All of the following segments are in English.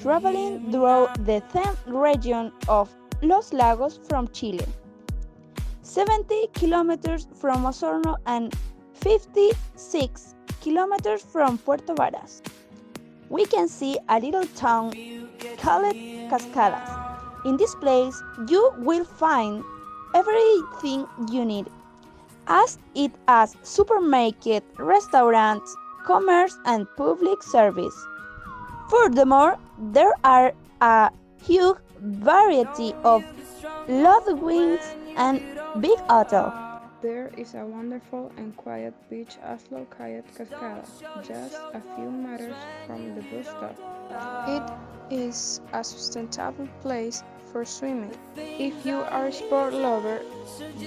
traveling through the 10th region of Los Lagos from Chile, 70 kilometers from Osorno and 56 kilometers from Puerto Varas. We can see a little town called Cascadas. In this place, you will find everything you need, as it has supermarket, restaurants, commerce, and public service. Furthermore, there are a huge variety of lodgings and big hotels. There is a wonderful and quiet beach as located Cascadas, just a few meters from the bus stop. It is a sustainable place for swimming. If you are a sport lover,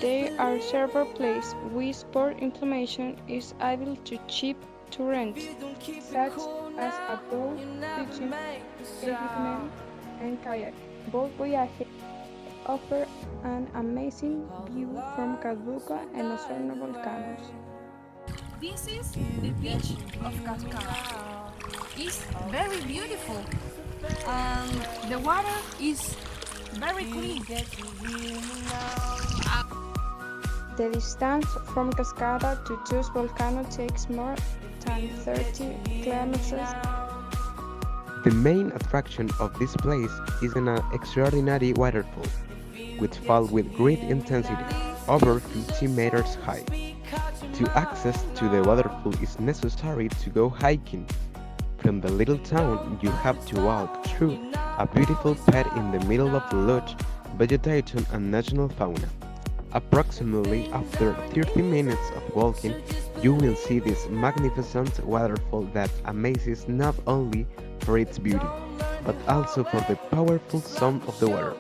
there are several places with sport implementation is able to cheap to rent, such as a boat, fishing, equipment, and kayak. Both voyages offer an amazing view from Calbuco and Osorno volcanoes. This is the beach of Cascadas. It's very beautiful and the water is very clean. The distance from Cascada to Chus volcano takes more than 30 kilometers. The main attraction of this place is an extraordinary waterfall, which falls with great intensity, over 50 meters high. To access to the waterfall is necessary to go hiking. From the little town, you have to walk through a beautiful path in the middle of the lush vegetation and national fauna. Approximately after 30 minutes of walking, you will see this magnificent waterfall that amazes not only for its beauty, but also for the powerful sound of the water.